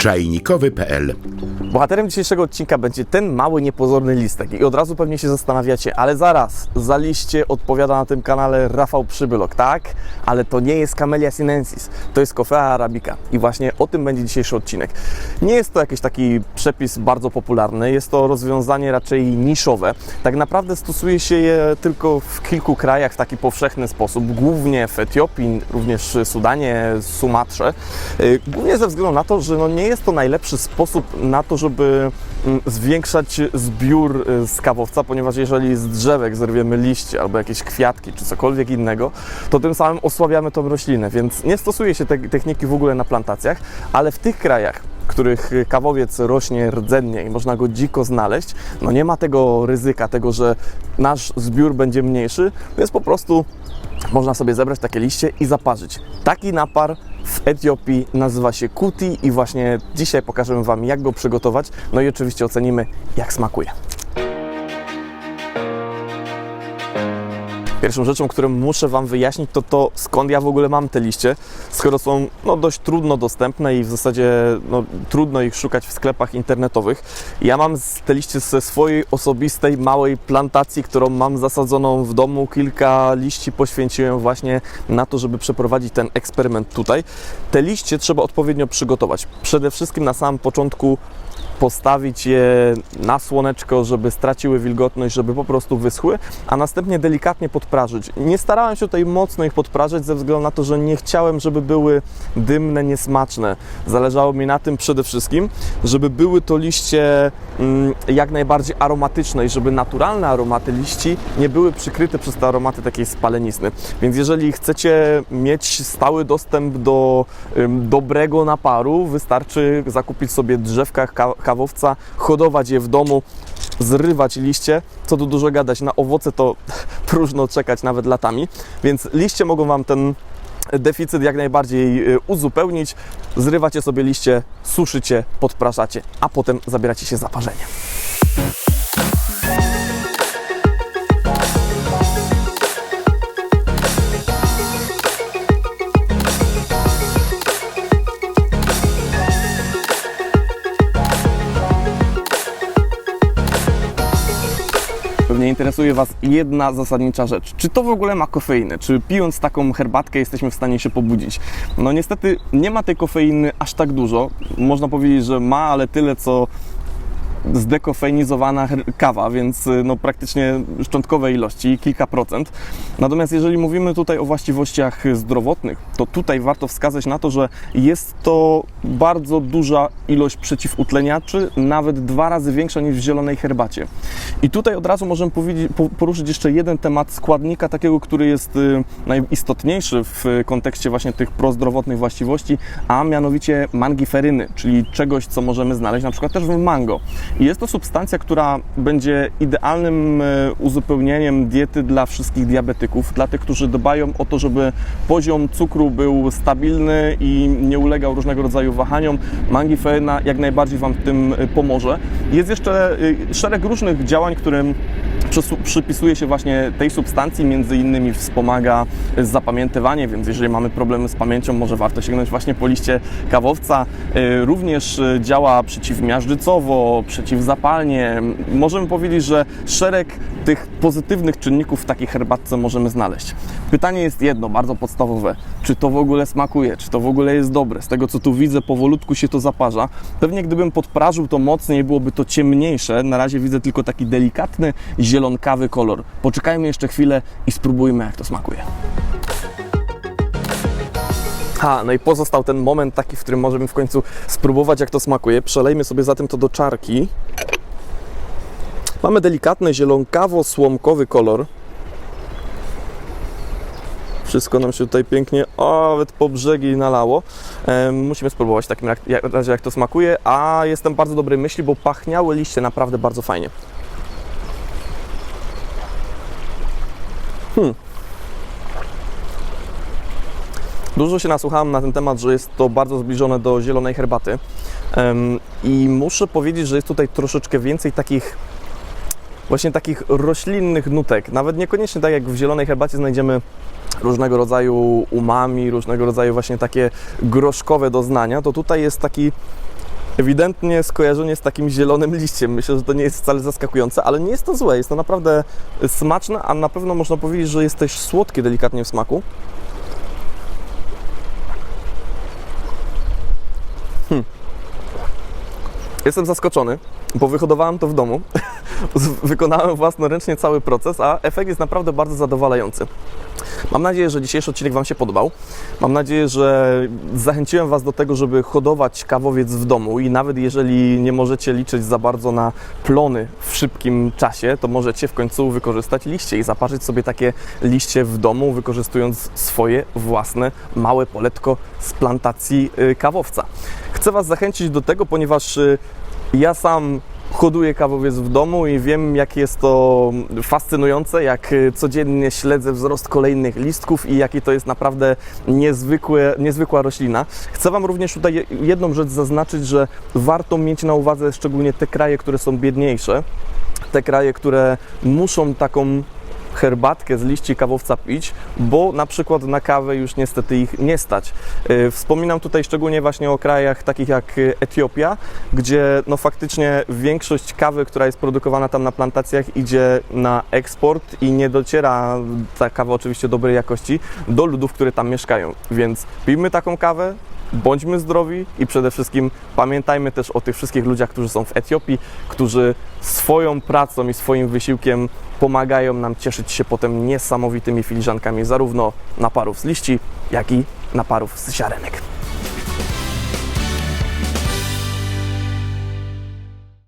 czajnikowy.pl. Bohaterem dzisiejszego odcinka będzie ten mały, niepozorny listek i od razu pewnie się zastanawiacie, ale zaraz, za liście odpowiada na tym kanale Rafał Przybylok, tak? Ale to nie jest Camellia sinensis, to jest Coffea arabica i właśnie o tym będzie dzisiejszy odcinek. Nie jest to jakiś taki przepis bardzo popularny, jest to rozwiązanie raczej niszowe. Tak naprawdę stosuje się je tylko w kilku krajach w taki powszechny sposób, głównie w Etiopii, również w Sudanie, Sumatrze. Głównie ze względu na to, że nie jest to najlepszy sposób na to, żeby zwiększać zbiór z kawowca, ponieważ jeżeli z drzewek zerwiemy liście albo jakieś kwiatki czy cokolwiek innego, to tym samym osłabiamy tą roślinę, więc nie stosuje się tej techniki w ogóle na plantacjach, ale w tych krajach, w których kawowiec rośnie rdzennie i można go dziko znaleźć, nie ma tego ryzyka, tego, że nasz zbiór będzie mniejszy, więc po prostu można sobie zebrać takie liście i zaparzyć. Taki napar w Etiopii nazywa się kuti i właśnie dzisiaj pokażemy Wam, jak go przygotować, no i oczywiście ocenimy, jak smakuje. Pierwszą rzeczą, którą muszę Wam wyjaśnić, to skąd ja w ogóle mam te liście, skoro są dość trudno dostępne i w zasadzie trudno ich szukać w sklepach internetowych. Ja mam te liście ze swojej osobistej małej plantacji, którą mam zasadzoną w domu. Kilka liści poświęciłem właśnie na to, żeby przeprowadzić ten eksperyment tutaj. Te liście trzeba odpowiednio przygotować. Przede wszystkim na samym początku postawić je na słoneczko, żeby straciły wilgotność, żeby po prostu wyschły, a następnie delikatnie podprażyć. Nie starałem się tutaj mocno ich podprażać ze względu na to, że nie chciałem, żeby były dymne, niesmaczne. Zależało mi na tym przede wszystkim, żeby były to liście jak najbardziej aromatyczne i żeby naturalne aromaty liści nie były przykryte przez te aromaty takiej spalenizny. Więc jeżeli chcecie mieć stały dostęp do dobrego naparu, wystarczy zakupić sobie drzewka kawowca, hodować je w domu, zrywać liście, co tu dużo gadać, na owoce to próżno czekać nawet latami, więc liście mogą Wam ten deficyt jak najbardziej uzupełnić. Zrywacie sobie liście, suszycie, podpraszacie, a potem zabieracie się za parzenie. Pewnie interesuje Was jedna zasadnicza rzecz. Czy to w ogóle ma kofeinę? Czy pijąc taką herbatkę jesteśmy w stanie się pobudzić? Niestety nie ma tej kofeiny aż tak dużo. Można powiedzieć, że ma, ale tyle co zdekofeinizowana kawa, więc praktycznie szczątkowe ilości, kilka procent. Natomiast jeżeli mówimy tutaj o właściwościach zdrowotnych, to tutaj warto wskazać na to, że jest to bardzo duża ilość przeciwutleniaczy, nawet 2 razy większa niż w zielonej herbacie. I tutaj od razu możemy poruszyć jeszcze jeden temat składnika takiego, który jest najistotniejszy w kontekście właśnie tych prozdrowotnych właściwości, a mianowicie mangiferyny, czyli czegoś, co możemy znaleźć na przykład też w mango. I jest to substancja, która będzie idealnym uzupełnieniem diety dla wszystkich diabetyków, dla tych, którzy dbają o to, żeby poziom cukru był stabilny i nie ulegał różnego rodzaju wahaniom. Mangiferyna jak najbardziej Wam w tym pomoże. Jest jeszcze szereg różnych działań, którym przypisuje się właśnie tej substancji, między innymi wspomaga zapamiętywanie, więc jeżeli mamy problemy z pamięcią, może warto sięgnąć właśnie po liście kawowca. Również działa przeciwmiażdżycowo, przeciwzapalnie. Możemy powiedzieć, że szereg tych pozytywnych czynników w takiej herbatce możemy znaleźć. Pytanie jest jedno, bardzo podstawowe. Czy to w ogóle smakuje? Czy to w ogóle jest dobre? Z tego, co tu widzę, powolutku się to zaparza. Pewnie gdybym podprażył to mocniej, byłoby to ciemniejsze. Na razie widzę tylko taki delikatny, zielonkawy kolor. Poczekajmy jeszcze chwilę i spróbujmy, jak to smakuje. No i pozostał ten moment taki, w którym możemy w końcu spróbować, jak to smakuje. Przelejmy sobie zatem to do czarki. Mamy delikatny, zielonkawo-słomkowy kolor. Wszystko nam się tutaj pięknie nawet po brzegi nalało. Musimy spróbować w takim razie, jak to smakuje, a jestem bardzo dobrej myśli, bo pachniały liście naprawdę bardzo fajnie. Dużo się nasłuchałem na ten temat, że jest to bardzo zbliżone do zielonej herbaty i muszę powiedzieć, że jest tutaj troszeczkę więcej takich roślinnych nutek. Nawet niekoniecznie tak jak w zielonej herbacie znajdziemy różnego rodzaju umami, różnego rodzaju właśnie takie groszkowe doznania, to tutaj jest taki Ewidentnie skojarzenie z takim zielonym liściem. Myślę, że to nie jest wcale zaskakujące, ale nie jest to złe. Jest to naprawdę smaczne, a na pewno można powiedzieć, że jest też słodkie delikatnie w smaku. Jestem zaskoczony, bo wyhodowałem to w domu. Wykonałem własnoręcznie cały proces, a efekt jest naprawdę bardzo zadowalający. Mam nadzieję, że dzisiejszy odcinek Wam się podobał. Mam nadzieję, że zachęciłem Was do tego, żeby hodować kawowiec w domu i nawet jeżeli nie możecie liczyć za bardzo na plony w szybkim czasie, to możecie w końcu wykorzystać liście i zaparzyć sobie takie liście w domu, wykorzystując swoje własne małe poletko z plantacji kawowca. Chcę Was zachęcić do tego, ponieważ ja sam hoduję kawowiec w domu i wiem, jak jest to fascynujące, jak codziennie śledzę wzrost kolejnych listków i jaki to jest naprawdę niezwykła roślina. Chcę Wam również tutaj jedną rzecz zaznaczyć, że warto mieć na uwadze szczególnie te kraje, które są biedniejsze, te kraje, które muszą taką herbatkę z liści kawowca pić, bo na przykład na kawę już niestety ich nie stać. Wspominam tutaj szczególnie właśnie o krajach takich jak Etiopia, gdzie no faktycznie większość kawy, która jest produkowana tam na plantacjach, idzie na eksport i nie dociera ta kawa oczywiście dobrej jakości do ludów, które tam mieszkają. Więc pijmy taką kawę, bądźmy zdrowi i przede wszystkim pamiętajmy też o tych wszystkich ludziach, którzy są w Etiopii, którzy swoją pracą i swoim wysiłkiem pomagają nam cieszyć się potem niesamowitymi filiżankami zarówno naparów z liści, jak i naparów z ziarenek.